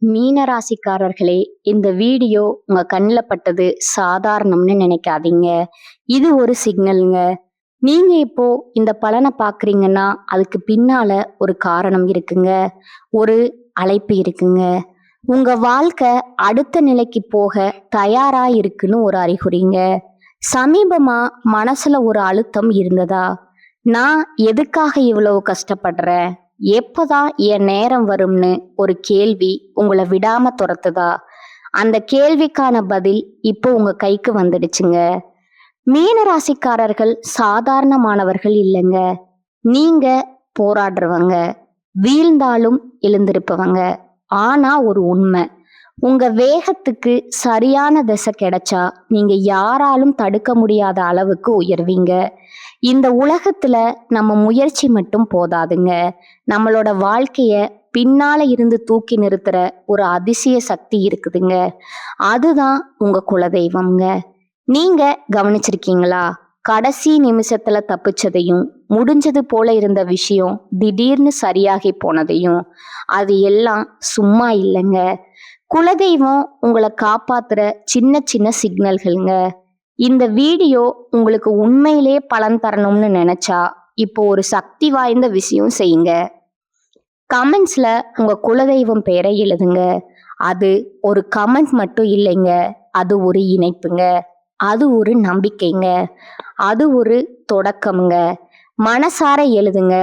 மீனராசிக்காரர்களே, இந்த வீடியோ உங்க கண்ணில் பட்டது சாதாரணம்னு நினைக்காதீங்க. இது ஒரு சிக்னலுங்க. நீங்க இப்போ இந்த பலனை பாக்குறீங்கன்னா அதுக்கு பின்னால ஒரு காரணம் இருக்குங்க. ஒரு அழைப்பு இருக்குங்க. உங்க வாழ்க்கை அடுத்த நிலைக்கு போக தயாரா இருக்குன்னு ஒரு அறிகுறிங்க. சமீபமா மனசுல ஒரு அழுத்தம் இருந்ததா? நான் எதுக்காக இவ்வளவு கஷ்டப்படுறேன்? எப்பதான் என் நேரம் வரும்னு ஒரு கேள்வி உங்களை விடாம துரத்துதா? அந்த கேள்விக்கான பதில் இப்போ உங்க கைக்கு வந்துடுச்சுங்க. மீன ராசிக்காரர்கள் சாதாரணமானவர்கள் இல்லைங்க. நீங்க போராடுறவங்க, வீழ்ந்தாலும் எழுந்திருப்பவங்க. ஆனா ஒரு உண்மை, உங்க வேகத்துக்கு சரியான திசை கிடைச்சா நீங்க யாராலும் தடுக்க முடியாத அளவுக்கு உயர்வீங்க. இந்த உலகத்துல நம்ம முயற்சி மட்டும் போதாதுங்க. நம்மளோட வாழ்க்கைய பின்னால இருந்து தூக்கி நிறுத்துற ஒரு அதிசய சக்தி இருக்குதுங்க. அதுதான் உங்க குலதெய்வம்ங்க. நீங்க கவனிச்சிருக்கீங்களா? கடைசி நிமிஷத்துல தப்பிச்சதையும், முடிஞ்சது போல இருந்த விஷயம் திடீர்னு சரியாகி போனதையும், அது எல்லாம் சும்மா இல்லைங்க. குலதெய்வம் உங்களை காப்பாத்துற சின்ன சின்ன சிக்னல்கள்ங்க. இந்த வீடியோ உங்களுக்கு உண்மையிலே பலன் தரணும்னு நினைச்சா இப்போ ஒரு சக்தி வாய்ந்த விஷயம் செய்யுங்க. கமெண்ட்ஸ்ல உங்க குலதெய்வம் பெயரை எழுதுங்க. அது ஒரு கமெண்ட் மட்டும் இல்லைங்க, அது ஒரு இணைப்புங்க. அது ஒரு நம்பிக்கைங்க. அது ஒரு தொடக்கம்ங்க. மனசார எழுதுங்க.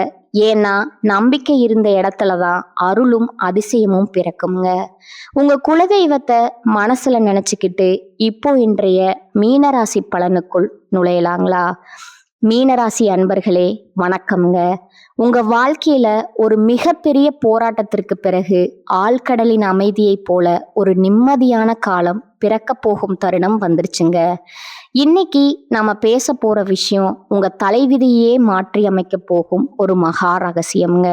ஏன்னா நம்பிக்கை இருந்த இடத்துலதான் அருளும் அதிசயமும் பிறக்குங்க. உங்க குலதெய்வத்தை மனசுல நினைச்சுக்கிட்டு இப்போ இன்றைய மீனராசி பலனுக்குள் நுழையலாங்களா? மீனராசி அன்பர்களே, வணக்கம்ங்க. உங்க வாழ்க்கையில ஒரு மிகப்பெரிய போராட்டத்திற்கு பிறகு ஆழ்கடலின் அமைதியை போல ஒரு நிம்மதியான காலம் பிறக்க போகும் தருணம் வந்துருச்சுங்க. இன்னைக்கு நாம பேச போற விஷயம் உங்க தலைவிதியே மாற்றி அமைக்க போகும் ஒரு மகா ரகசியம்ங்க.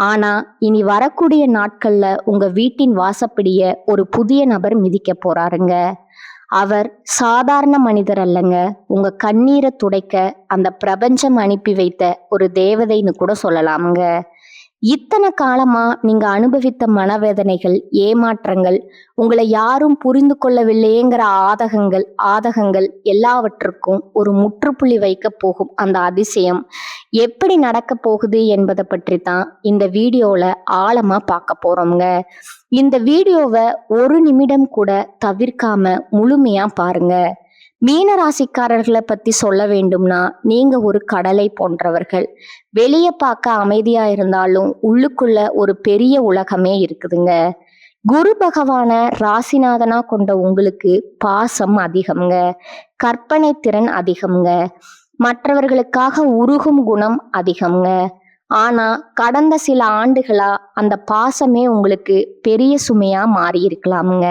ஆனா இனி வரக்கூடிய நாட்கள்ல உங்க வீட்டின் வாசப்படிய ஒரு புதிய நபர் மிதிக்க போறாருங்க. அவர் சாதாரண மனிதர் அல்லங்க. உங்க கண்ணீரை துடைக்க அந்த பிரபஞ்சம் அனுப்பி வைத்த ஒரு தேவதைன்னு கூட சொல்லலாமுங்க. இத்தனை காலமா நீங்க அனுபவித்த மனவேதனைகள், ஏமாற்றங்கள், உங்களை யாரும் புரிந்து கொள்ளவில்லையேங்கிற ஆதகங்கள் எல்லாவற்றுக்கும் ஒரு முற்றுப்புள்ளி வைக்க போகும் அந்த அதிசயம் எப்படி நடக்க போகுது என்பதை பற்றி தான் இந்த வீடியோல ஆழமா பார்க்க போறோம்ங்க. இந்த வீடியோவை ஒரு நிமிடம் கூட தவிர்க்காம முழுமையா பாருங்க. மீன ராசிக்காரர்களை பத்தி சொல்ல வேண்டும்னா, நீங்க ஒரு கடலை போன்றவர்கள். வெளியே பார்க்க அமைதியா இருந்தாலும் உள்ளுக்குள்ள ஒரு பெரிய உலகமே இருக்குதுங்க. குரு பகவான ராசிநாதனா கொண்ட உங்களுக்கு பாசம் அதிகம்ங்க, கற்பனை திறன் அதிகம்ங்க, மற்றவர்களுக்காக உருகும் குணம் அதிகம்ங்க. ஆனா கடந்த சில ஆண்டுகளா அந்த பாசமே உங்களுக்கு பெரிய சுமையா மாறி இருக்கலாமுங்க.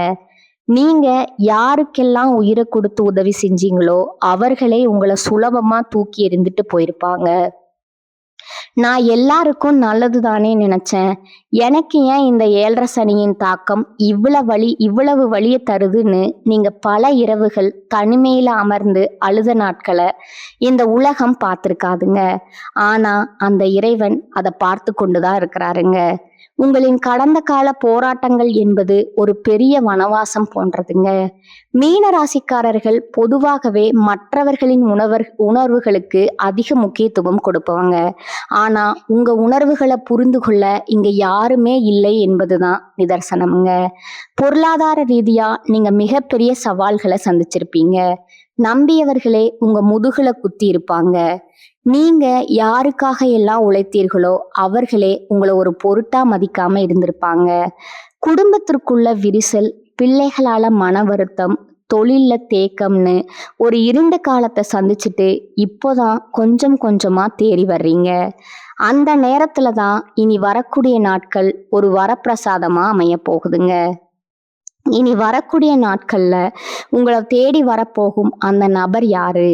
நீங்க யாருக்கெல்லாம் உயிரை கொடுத்து உதவி செஞ்சீங்களோ அவர்களே உங்களை சுலபமா தூக்கி எறிந்துட்டு போயிருப்பாங்க. நான் எல்லாருக்கும் நல்லது தானே நினைச்சேன், எனக்கு ஏன் இந்த 7.5 சனியின் தாக்கம் இவ்வளவு வலியை தருதுன்னு நீங்க பல இரவுகள் தனிமையில அமர்ந்து அழுத நாட்களை இந்த உலகம் பார்த்துருக்காதுங்க. ஆனா அந்த இறைவன் அதை பார்த்து கொண்டுதான் இருக்கிறாருங்க. உங்களின் கடந்த கால போராட்டங்கள் என்பது ஒரு பெரிய வனவாசம் போன்றதுங்க. மீன ராசிக்காரர்கள் பொதுவாகவே மற்றவர்களின் உணர்வுகளுக்கு அதிக முக்கியத்துவம் கொடுப்பவங்க. ஆனா உங்க உணர்வுகளை புரிந்து கொள்ள இங்க யாருமே இல்லை என்பதுதான் நிதர்சனம்ங்க. பொருளாதார ரீதியா நீங்க மிகப்பெரிய சவால்களை சந்திச்சிருப்பீங்க. நம்பியவர்களே உங்க முதுகுல குத்தி இருப்பாங்க. நீங்க யாருக்காக எல்லாம் உழைத்தீர்களோ அவர்களே உங்களை ஒரு பொருட்டா மதிக்காம இருந்திருப்பாங்க. குடும்பத்திற்குள்ள விரிசல், பிள்ளைகளால மன வருத்தம், தொழில்ல தேக்கம்னு ஒரு இருண்ட காலத்தை சந்திச்சுட்டு இப்போதான் கொஞ்சம் கொஞ்சமா தேறி வர்றீங்க. அந்த நேரத்துலதான் இனி வரக்கூடிய நாட்கள் ஒரு வரப்பிரசாதமா அமைய போகுதுங்க. இனி வரக்கூடிய நாட்கள்ல உங்களை தேடி வரப்போகும் அந்த நபர் யாரு?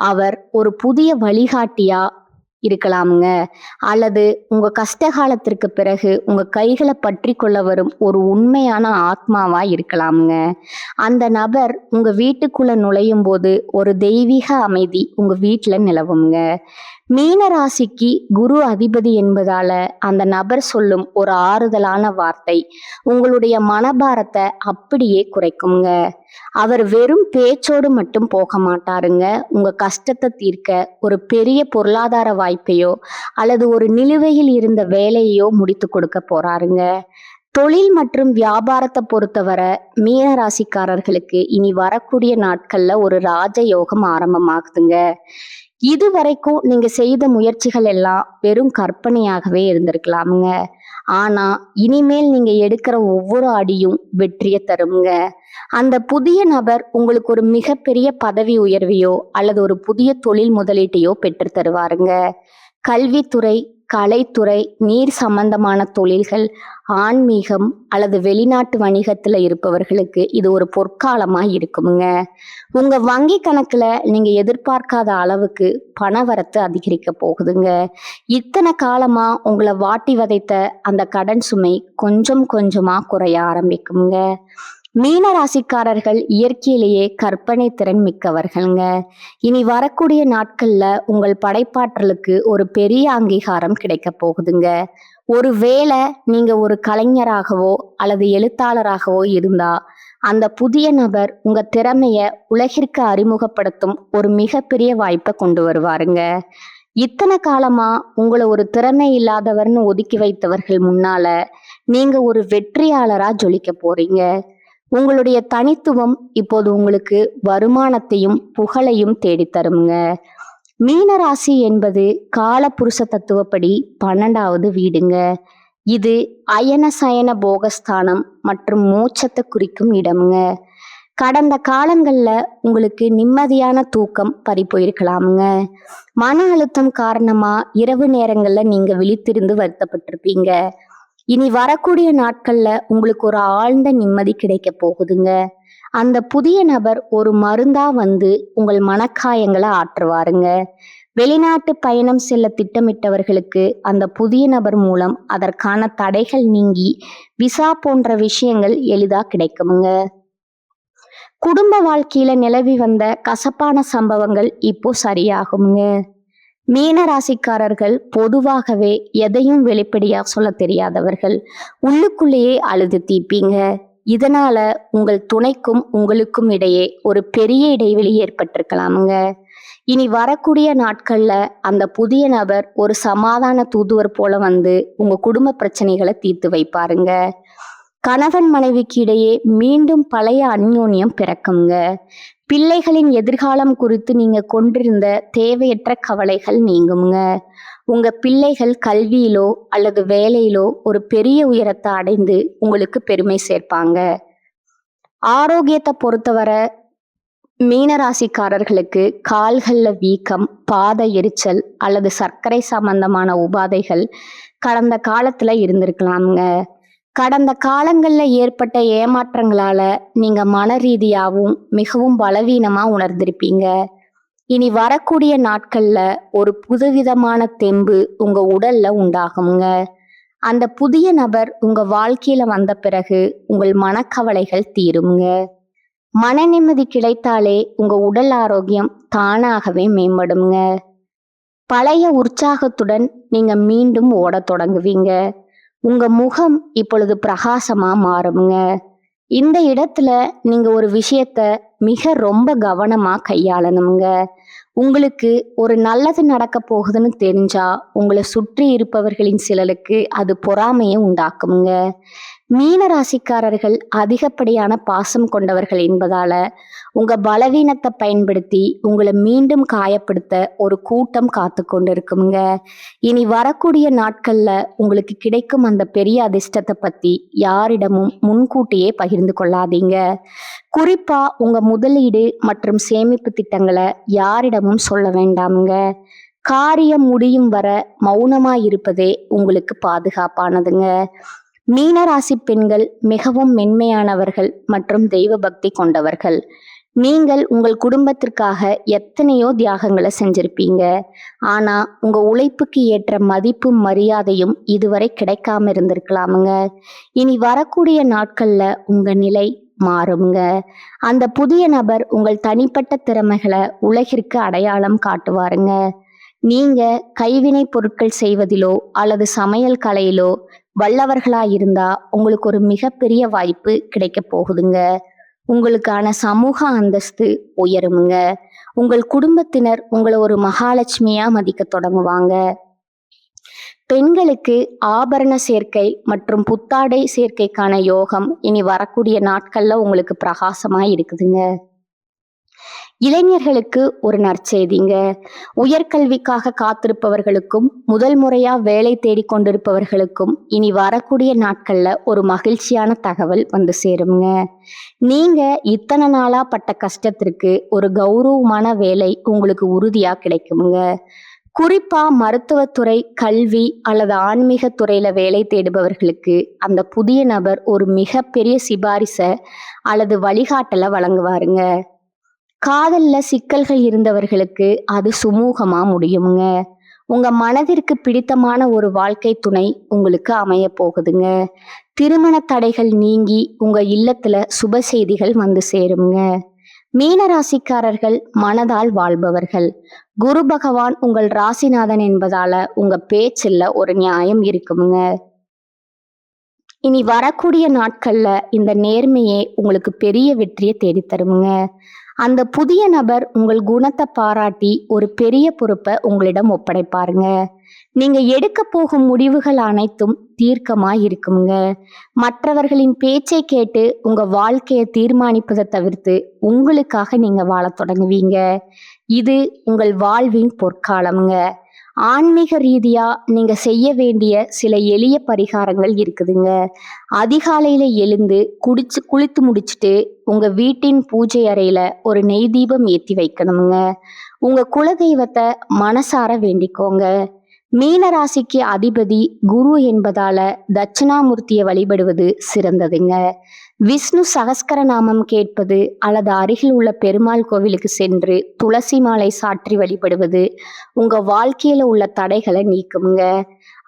அவர் ஒரு புதிய வழிகாட்டியா, இருக்கலாமுங்க. அல்லது உங்க கஷ்ட காலத்திற்கு பிறகு உங்க கைகளை பற்றி கொள்ள வரும் ஒரு உண்மையான ஆத்மாவா இருக்கலாமுங்க. அந்த நபர் உங்க வீட்டுக்குள்ள நுழையும் போது ஒரு தெய்வீக அமைதி உங்க வீட்டுல நிலவுங்க. மீன ராசிக்கு குரு அதிபதி என்பதால அந்த நபர் சொல்லும் ஒரு ஆறுதலான வார்த்தை உங்களுடைய மனபாரத்தை அப்படியே குறைக்குங்க. அவர் வெறும் பேச்சோடு மட்டும் போக மாட்டாருங்க. உங்க கஷ்டத்தை தீர்க்க ஒரு பெரிய பொருளாதார வாய்ப்பையோ அல்லது ஒரு நிலுவையில் இருந்த வேலையோ முடித்து கொடுக்க போறாருங்க. தொழில் மற்றும் வியாபாரத்தை பொறுத்தவரை மீன ராசிக்காரர்களுக்கு இனி வரக்கூடிய நாட்கள்ல ஒரு ராஜயோகம் ஆரம்பமாகுதுங்க. இதுவரைக்கும் நீங்க செய்த முயற்சிகள் எல்லாம் வெறும் கற்பனையாகவே இருந்திருக்கலாமுங்க. ஆனா இனிமேல் நீங்க எடுக்கிற ஒவ்வொரு அடியும் வெற்றியை தருங்க. அந்த புதிய நபர் உங்களுக்கு ஒரு மிகப்பெரிய பதவி உயர்வையோ அல்லது ஒரு புதிய தொழில் முதலீட்டையோ பெற்று தருவாருங்க. கல்வித்துறை, கலைத்துறை, நீர் சம்பந்தமான தொழில்கள், ஆன்மீகம் அல்லது வெளிநாட்டு வணிகத்துல இருப்பவர்களுக்கு இது ஒரு பொற்காலமா இருக்குமுங்க. உங்க வங்கி கணக்குல நீங்க எதிர்பார்க்காத அளவுக்கு பணவரத்து அதிகரிக்க போகுதுங்க. இத்தனை காலமா உங்களை வாட்டி வதைத்த அந்த கடன் சுமை கொஞ்சம் கொஞ்சமா குறைய ஆரம்பிக்குங்க. மீன ராசிக்காரர்கள் இயற்கையிலேயே கற்பனை திறன் மிக்கவர்கள்ங்க. இனி வரக்கூடிய நாட்கள்ல உங்கள் படைப்பாற்றலுக்கு ஒரு பெரிய அங்கீகாரம் கிடைக்க போகுதுங்க. ஒருவேளை நீங்க ஒரு கலைஞராகவோ அல்லது எழுத்தாளராகவோ இருந்தா அந்த புதிய நபர் உங்க திறமைய உலகிற்கு அறிமுகப்படுத்தும் ஒரு மிகப்பெரிய வாய்ப்பை கொண்டு வருவாருங்க. இத்தனை காலமா உங்களை ஒரு திறமை இல்லாதவர்னு ஒதுக்கி வைத்தவர்கள் முன்னால நீங்க ஒரு வெற்றியாளரா ஜொலிக்க போறீங்க. உங்களுடைய தனித்துவம் இப்போது உங்களுக்கு வருமானத்தையும் புகழையும் தேடித்தருங்க. மீனராசி என்பது காலபுருஷ தத்துவப்படி 12வது வீடுங்க. இது அயன சயன போகஸ்தானம் மற்றும் மோட்சத்தை குறிக்கும் இடமுங்க. கடந்த காலங்கள்ல உங்களுக்கு நிம்மதியான தூக்கம் பறிப்போயிருக்கலாமுங்க. மன அழுத்தம் காரணமா இரவு நேரங்கள்ல நீங்க விழித்திருந்து வருத்தப்பட்டிருப்பீங்க. இனி வரக்கூடிய நாட்கள்ல உங்களுக்கு ஒரு ஆழ்ந்த நிம்மதி கிடைக்க போகுதுங்க. அந்த புதிய நபர் ஒரு மருந்தா வந்து உங்கள் மனக்காயங்களை ஆற்றுவாருங்க. வெளிநாட்டு பயணம் செல்ல திட்டமிட்டவர்களுக்கு அந்த புதிய நபர் மூலம் அதற்கான தடைகள் நீங்கி விசா போன்ற விஷயங்கள் எளிதா கிடைக்குமுங்க. குடும்ப வாழ்க்கையில நிலவி வந்த கசப்பான சம்பவங்கள் இப்போ சரியாகுங்க. மீன ராசிக்காரர்கள் பொதுவாகவே எதையும் வெளிப்படையா சொல்ல தெரியாதவர்கள். உள்ளுக்குள்ளேயே அழுது தீப்பீங்க. இதனால உங்கள் துணைக்கும் உங்களுக்கும் இடையே ஒரு பெரிய இடைவெளி ஏற்பட்டிருக்கலாமுங்க. இனி வரக்கூடிய நாட்கள்ல அந்த புதிய நபர் ஒரு சமாதான தூதுவர் போல வந்து உங்க குடும்ப பிரச்சனைகளை தீர்த்து வைப்பாருங்க. கணவன் மனைவிக்கு இடையே மீண்டும் பழைய அந்யோன்யம் பிறக்குங்க. பிள்ளைகளின் எதிர்காலம் குறித்து நீங்க கொண்டிருந்த தேவையற்ற கவலைகள் நீங்குங்க. உங்க பிள்ளைகள் கல்வியிலோ அல்லது வேலையிலோ ஒரு பெரிய உயரத்தை அடைந்து உங்களுக்கு பெருமை சேர்ப்பாங்க. ஆரோக்கியத்தை பொறுத்தவரை மீனராசிக்காரர்களுக்கு கால்கள்ல வீக்கம், பாத எரிச்சல் அல்லது சர்க்கரை சம்பந்தமான உபாதைகள் கடந்த காலத்துல இருந்திருக்கலாமுங்க. கடந்த காலங்கள்ல ஏற்பட்ட ஏமாற்றங்களால நீங்க மன ரீதியாகவும் மிகவும் பலவீனமா உணர்ந்திருப்பீங்க. இனி வரக்கூடிய நாட்கள்ல ஒரு புதுவிதமான தெம்பு உங்க உடல்ல உண்டாகுங்க. அந்த புதிய நபர் உங்க வாழ்க்கையில வந்த பிறகு உங்கள் மனக்கவலைகள் தீருங்க. மன நிம்மதி கிடைத்தாலே உங்க உடல் ஆரோக்கியம் தானாகவே மேம்படுங்க. பழைய உற்சாகத்துடன் நீங்க மீண்டும் ஓடத் தொடங்குவீங்க. உங்க முகம் இப்பொழுது பிரகாசமா மாறுங்க. இந்த இடத்துல நீங்க ஒரு விஷயத்த மிக ரொம்ப கவனமா கையாளணுங்க. உங்களுக்கு ஒரு நல்லது நடக்க போகுதுன்னு தெரிஞ்சா உங்களை சுற்றி இருப்பவர்களின் சிலருக்கு அது பொறாமையை உண்டாக்குங்க. மீன ராசிக்காரர்கள் அதிகப்படியான பாசம் கொண்டவர்கள் என்பதால உங்க பலவீனத்தை பயன்படுத்தி உங்களை மீண்டும் காயப்படுத்த ஒரு கூட்டம் காத்து கொண்டிருக்குங்க. இனி வரக்கூடிய நாட்கள்ல உங்களுக்கு கிடைக்கும் அந்த பெரிய அதிர்ஷ்டத்தை பத்தி யாரிடமும் முன்கூட்டியே பகிர்ந்து கொள்ளாதீங்க. குறிப்பா உங்க முதலீடு மற்றும் சேமிப்பு திட்டங்களை யாரிடமும் சொல்ல வேண்டாமுங்க. காரியம் முடியும் வர மௌனமா இருப்பதே உங்களுக்கு பாதுகாப்பானதுங்க. மீனராசி பெண்கள் மிகவும் மென்மையானவர்கள் மற்றும் தெய்வ பக்தி கொண்டவர்கள். நீங்கள் உங்கள் குடும்பத்திற்காக எத்தனையோ தியாகங்களை செஞ்சிருப்பீங்க. ஆனா உங்க உழைப்புக்கு ஏற்ற மதிப்பும் மரியாதையும் இதுவரை கிடைக்காம இருந்திருக்கலாமுங்க. இனி வரக்கூடிய நாட்கள்ல உங்க நிலை மாறுங்க. அந்த புதிய நபர் உங்கள் தனிப்பட்ட திறமைகளை உலகிற்கு அடையாளம் காட்டுவாருங்க. நீங்க கைவினை பொருட்கள் செய்வதிலோ அல்லது சமையல் கலையிலோ வல்லவர்களா இருந்தா உங்களுக்கு ஒரு மிகப்பெரிய வாய்ப்பு கிடைக்க போகுதுங்க. உங்களுக்கான சமூக அந்தஸ்து உயருமுங்க. உங்கள் குடும்பத்தினர் உங்களை ஒரு மகாலட்சுமியா மதிக்க தொடங்குவாங்க. பெண்களுக்கு ஆபரண சேர்க்கை மற்றும் புத்தாடை சேர்க்கைக்கான யோகம் இனி வரக்கூடிய நாட்கள்ல உங்களுக்கு பிரகாசமா இருக்குதுங்க. இளைஞர்களுக்கு ஒரு நற்செய்திங்க. உயர்கல்விக்காக காத்திருப்பவர்களுக்கும் முதல் முறையா வேலை தேடிக் கொண்டிருப்பவர்களுக்கும் இனி வரக்கூடிய நாட்கள்ல ஒரு மகிழ்ச்சியான தகவல் வந்து சேருங்க. நீங்க இத்தனை நாளா பட்ட கஷ்டத்திற்கு ஒரு கௌரவமான வேலை உங்களுக்கு உறுதியா கிடைக்குங்க. குறிப்பா மருத்துவத்துறை, கல்வி அல்லது ஆன்மீக துறையில வேலை தேடுபவர்களுக்கு அந்த புதிய நபர் ஒரு மிகப்பெரிய சிபாரிசை அல்லது வழிகாட்டலை வழங்குவாருங்க. காதல்ல சிக்கல்கள் இருந்தவர்களுக்கு அது சுமூகமா முடியுங்க. உங்க மனதிற்கு பிடித்தமான ஒரு வாழ்க்கை துணை உங்களுக்கு அமைய போகுதுங்க. திருமண தடைகள் நீங்கி உங்க இல்லத்துல சுப செய்திகள் வந்து சேருங்க. மீன ராசிக்காரர்கள் மனதால் வாழ்பவர்கள். குரு பகவான் உங்கள் ராசிநாதன் என்பதால உங்க பேச்சில் ஒரு நியாயம் இருக்குங்க. இனி வரக்கூடிய நாட்கள்ல இந்த நேர்மையே உங்களுக்கு பெரிய வெற்றியை தேடித்தருங்க. அந்த புதிய நபர் உங்கள் குணத்தை பாராட்டி ஒரு பெரிய பொறுப்பை உங்களிடம் ஒப்படைப்பாருங்க. நீங்க எடுக்க போகும் முடிவுகள் அனைத்தும் தீர்க்கமாய் இருக்குங்க. மற்றவர்களின் பேச்சை கேட்டு உங்க வாழ்க்கையை தீர்மானிப்பதை தவிர்த்து உங்களுக்காக நீங்க வாழத் தொடங்குவீங்க. இது உங்கள் வாழ்வின் பொற்காலம்ங்க. ஆன்மீக ரீதியா நீங்க செய்ய வேண்டிய சில எளிய பரிகாரங்கள் இருக்குதுங்க. அதிகாலையில எழுந்து குளித்து முடிச்சுட்டு உங்க வீட்டின் பூஜை அறையில ஒரு நெய் தீபம் ஏத்தி வைக்கணுங்க. உங்க குலதெய்வத்தை மனசார வேண்டிக்கோங்க. மீன ராசிக்கு அதிபதி குரு என்பதால தட்சிணாமூர்த்தியை வழிபடுவது சிறந்ததுங்க. விஷ்ணு சகஸ்கர நாமம் கேட்பது அல்லது அருகில் உள்ள பெருமாள் கோவிலுக்கு சென்று துளசி மாலை சாற்றி வழிபடுவது உங்க வாழ்க்கையில உள்ள தடைகளை நீக்குங்க.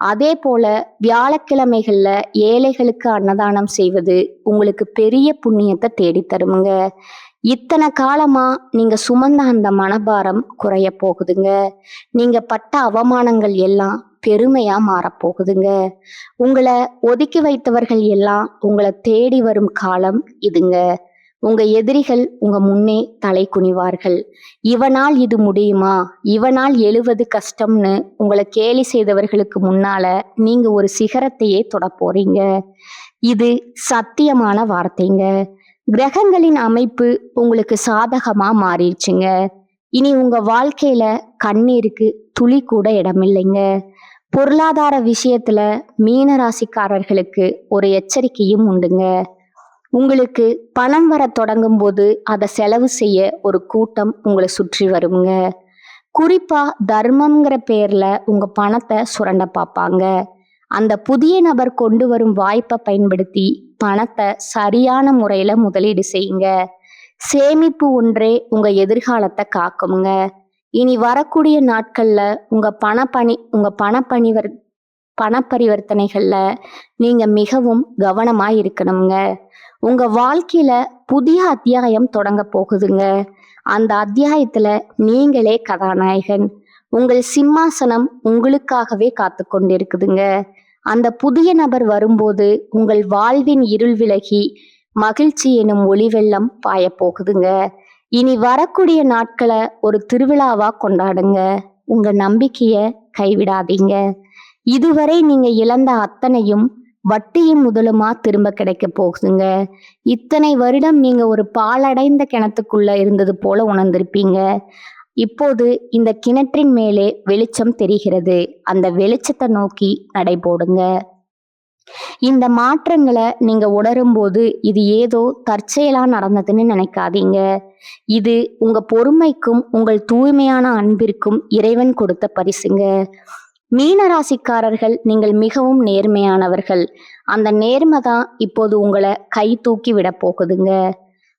அதே போல வியாழக்கிழமைகள்ல ஏழைகளுக்கு அன்னதானம் செய்வது உங்களுக்கு பெரிய புண்ணியத்தை தேடித்தருமுங்க. இத்தனை காலமா நீங்க சுமந்த அந்த மனபாரம் குறைய போகுதுங்க. நீங்க பட்ட அவமானங்கள் எல்லாம் பெருமையா மாறப்போகுதுங்க. உங்களை ஒதுக்கி வைத்தவர்கள் எல்லாம் உங்களை தேடி வரும் காலம் இதுங்க. உங்க எதிரிகள் உங்க முன்னே தலை குனிவார்கள். இவனால் இது முடியுமா, இவனால் எழுவது கஷ்டம்னு உங்களை கேலி செய்தவர்களுக்கு முன்னால நீங்க ஒரு சிகரத்தையே தொட போறீங்க. இது சத்தியமான வார்த்தைங்க. கிரகங்களின் அமைப்பு உங்களுக்கு சாதகமா மாறிடுச்சுங்க. இனி உங்க வாழ்க்கையில கண்ணீருக்கு துளி கூட இடமில்லைங்க. பொருளாதார விஷயத்துல மீன ராசிக்காரர்களுக்கு ஒரு எச்சரிக்கையும் உண்டுங்க. உங்களுக்கு பணம் வர தொடங்கும் போது அதை செலவு செய்ய ஒரு கூட்டம் உங்களை சுற்றி வருங்க. குறிப்பா தர்மம்ங்கிற பேர்ல உங்க பணத்தை சுரண்ட பார்ப்பாங்க. அந்த புதிய நபர் கொண்டு வரும் வாய்ப்பை பயன்படுத்தி பணத்தை சரியான முறையில முதலீடு செய்யுங்க. சேமிப்பு ஒன்றே உங்க எதிர்காலத்தை காக்குங்க. இனி வரக்கூடிய நாட்கள்ல உங்க பண பரிவர்த்தனைகள்ல நீங்க மிகவும் கவனமா இருக்கணுங்க. உங்க வாழ்க்கையில புதிய அத்தியாயம் தொடங்க போகுதுங்க. அந்த அத்தியாயத்துல நீங்களே கதாநாயகன். உங்கள் சிம்மாசனம் உங்களுக்காகவே காத்து கொண்டிருக்குதுங்க. அந்த புதிய நபர் வரும்போது உங்கள் வாழ்வின் இருள் விலகி மகிழ்ச்சி எனும் ஒளி வெள்ளம் பாய போகுதுங்க. இனி வரக்கூடிய நாட்களை ஒரு திருவிழாவா கொண்டாடுங்க. உங்க நம்பிக்கைய கைவிடாதீங்க. இதுவரை நீங்க இழந்த அத்தனையும் வட்டியும் முதலுமா திரும்ப கிடைக்க போகுதுங்க. இத்தனை வருடம் நீங்க ஒரு பாழடைந்த கிணத்துக்குள்ள இருந்தது போல உணர்ந்திருப்பீங்க. இப்போது இந்த கிணற்றின் மேலே வெளிச்சம் தெரிகிறது. அந்த வெளிச்சத்தை நோக்கி நடைபோடுங்க. இந்த மாற்றங்களை நீங்க உணரும் போது இது ஏதோ தற்செயலா நடந்ததுன்னு நினைக்காதீங்க. இது உங்க பொறுமைக்கும் உங்கள் தூய்மையான அன்பிற்கும் இறைவன் கொடுத்த பரிசுங்க. மீன ராசிக்காரர்கள் நீங்கள் மிகவும் நேர்மையானவர்கள். அந்த நேர்மை தான் இப்போது உங்களை கை தூக்கி விட போகுதுங்க.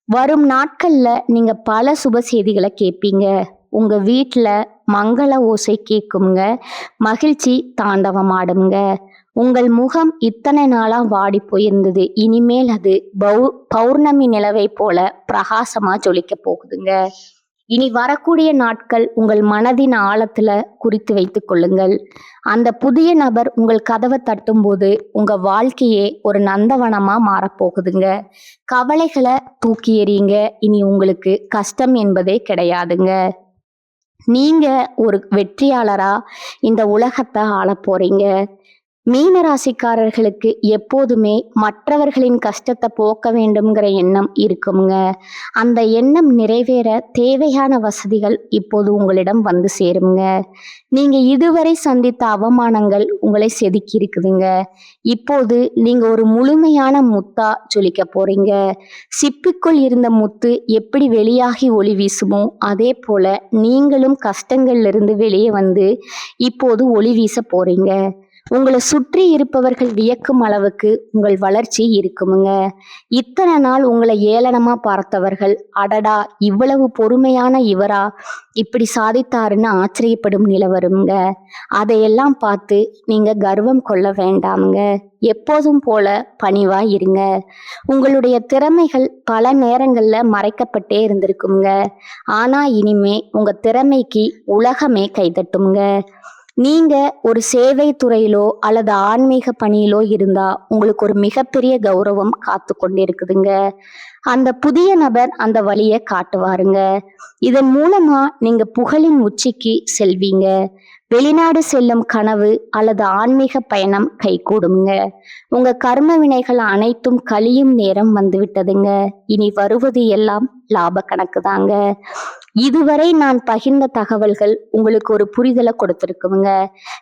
வரும் நாட்கள்ல நீங்க பல சுப செய்திகளை கேட்பீங்க. உங்க வீட்ல மங்கள ஓசை கேட்குங்க. மகிழ்ச்சி தாண்டவமாடுங்க. உங்கள் முகம் இத்தனை நாளா வாடி போயிருந்தது. இனிமேல் அது பௌர்ணமி நிலவை போல பிரகாசமா ஜொலிக்க போகுதுங்க. இனி வரக்கூடிய நாட்கள் உங்கள் மனதின் ஆழத்துல குறித்து வைத்துக் கொள்ளுங்கள். அந்த புதிய நபர் உங்கள் கதவை தட்டும்போது உங்க வாழ்க்கையே ஒரு நந்தவனமா மாறப்போகுதுங்க. கவலைகளை தூக்கி எறியுங்க. இனி உங்களுக்கு கஷ்டம் என்பதே கிடையாதுங்க. நீங்க ஒரு வெற்றியாளரா இந்த உலகத்தை ஆளப் போறீங்க. மீன ராசிக்காரர்களுக்கு எப்போதுமே மற்றவர்களின் கஷ்டத்தை போக்க வேண்டும்ங்கிற எண்ணம் இருக்குங்க. அந்த எண்ணம் நிறைவேற தேவையான வசதிகள் இப்போது உங்களிடம் வந்து சேருங்க. நீங்க இதுவரை சந்தித்த அவமானங்கள் உங்களை செதுக்கி இருக்குதுங்க. இப்போது நீங்க ஒரு முழுமையான முத்தா ஜொலிக்க போறீங்க. சிப்பிக்குள் இருந்த முத்து எப்படி வெளியாகி ஒளி வீசுமோ அதே போல நீங்களும் கஷ்டங்கள்ல இருந்து வெளியே வந்து இப்போது ஒளி வீச போறீங்க. உங்களை சுற்றி இருப்பவர்கள் வியக்கும் அளவுக்கு உங்கள் வளர்ச்சி இருக்குமுங்க. இத்தனை நாள் உங்களை ஏளனமா பார்த்தவர்கள், அடடா இவ்வளவு பொறுமையான இவரா இப்படி சாதித்தாருன்னு ஆச்சரியப்படும் நிலை வருங்க. அதையெல்லாம் பார்த்து நீங்க கர்வம் கொள்ள வேண்டாமுங்க. எப்போதும் போல பணிவா இருங்க. உங்களுடைய திறமைகள் பல நேரங்கள்ல மறைக்கப்பட்டே இருந்திருக்குங்க. ஆனா இனிமே உங்க திறமைக்கு உலகமே கைதட்டுங்க. நீங்க ஒரு சேவை துறையிலோ அல்லது ஆன்மீக பணியிலோ இருந்தா உங்களுக்கு ஒரு மிகப்பெரிய கௌரவம் காத்து கொண்டிருக்குதுங்க. அந்த புதிய நபர் அந்த வழியை காட்டுவாருங்க. இதன் மூலமா நீங்க புகழின் உச்சிக்கு செல்வீங்க. வெளிநாடு செல்லும் கனவு அல்லது ஆன்மீக பயணம் கைகூடுங்க. உங்க கர்ம வினைகள் அனைத்தும் கழியும் நேரம் வந்துவிட்டதுங்க. இனி வருவது எல்லாம் லாப கணக்கு தாங்க. இதுவரை நான் பகிர்ந்த தகவல்கள் உங்களுக்கு ஒரு புரிதலை கொடுத்திருக்குங்க.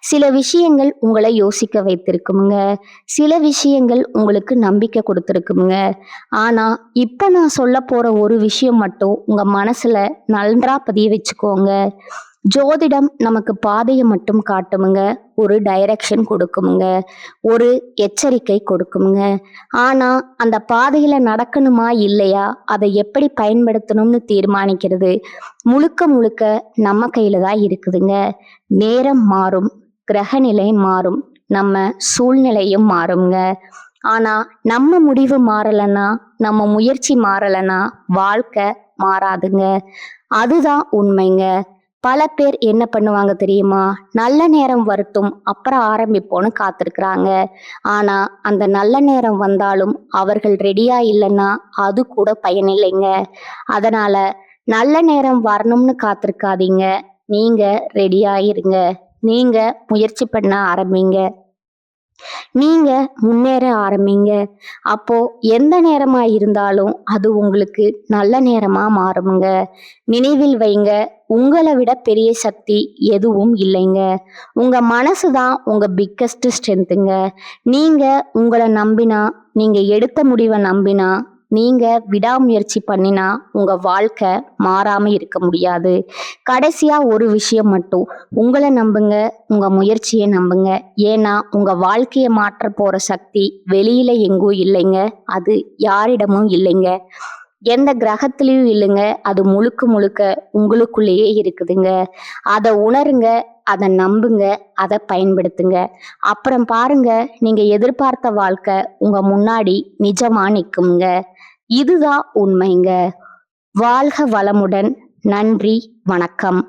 சில விஷயங்கள் உங்களை யோசிக்க வைத்திருக்குங்க. சில விஷயங்கள் உங்களுக்கு நம்பிக்கை கொடுத்திருக்குங்க. ஆனா இப்ப நான் சொல்ல போற ஒரு விஷயம் மட்டும் உங்க மனசுல நன்றா பதிய வச்சுக்கோங்க. ஜோதிடம் நமக்கு பாதையை மட்டும் காட்டுமுங்க. ஒரு டைரக்ஷன் கொடுக்குமுங்க. ஒரு எச்சரிக்கை கொடுக்குமுங்க. ஆனா அந்த பாதையில நடக்கணுமா இல்லையா, அதை எப்படி பயன்படுத்தணும்னு தீர்மானிக்கிறது முழுக்க முழுக்க நம்ம கையில தான் இருக்குதுங்க. நேரம் மாறும், கிரகநிலை மாறும், நம்ம சூழ்நிலையும் மாறுங்க. ஆனா நம்ம முடிவு மாறலைன்னா, நம்ம முயற்சி மாறலைன்னா வாழ்க்கை மாறாதுங்க. அதுதான் உண்மைங்க. பல பேர் என்ன பண்ணுவாங்க தெரியுமா, நல்ல நேரம் வரட்டும் அப்புறம் ஆரம்பிப்போன்னு காத்திருக்கிறாங்க. ஆனா அந்த நல்ல நேரம் வந்தாலும் அவர்கள் ரெடியா இல்லைன்னா அது கூட பயனில்லைங்க. அதனால நல்ல நேரம் வரணும்னு காத்திருக்காதீங்க. நீங்க ரெடியா இருங்க. நீங்க முயற்சி பண்ண ஆரம்பிங்க. நீங்க முன்னேற ஆரம்பிங்க. அப்போ எந்த நேரமா இருந்தாலும் அது உங்களுக்கு நல்ல நேரமா மாறுமுங்க. நினைவில் வைங்க, உங்களை விட பெரிய சக்தி எதுவும் இல்லைங்க. உங்க மனசுதான் உங்க பிக்கஸ்ட் ஸ்ட்ரென்த்துங்க. நீங்க உங்களை நம்பினா, நீங்க எடுத்த முடிவை நம்பினா, நீங்க விடாமுயற்சி பண்ணினா உங்க வாழ்க்கை மாறாம இருக்க முடியாது. கடைசியா ஒரு விஷயம் மட்டும், உங்களை நம்புங்க, உங்க முயற்சியை நம்புங்க. ஏன்னா உங்க வாழ்க்கையை மாற்ற போற சக்தி வெளியில எங்கும் இல்லைங்க. அது யாரிடமும் இல்லைங்க. எந்த கிரகத்திலையும் இல்லைங்க. அது முழுக்க முழுக்க உங்களுக்குள்ளேயே இருக்குதுங்க. அதை உணருங்க, அதை நம்புங்க, அதை பயன்படுத்துங்க. அப்புறம் பாருங்க, நீங்க எதிர்பார்த்த வாழ்க்கை உங்க முன்னாடி நிஜமா நிக்குங்க. இதுதான் உண்மைங்க. வாழ்க வளமுடன். நன்றி, வணக்கம்.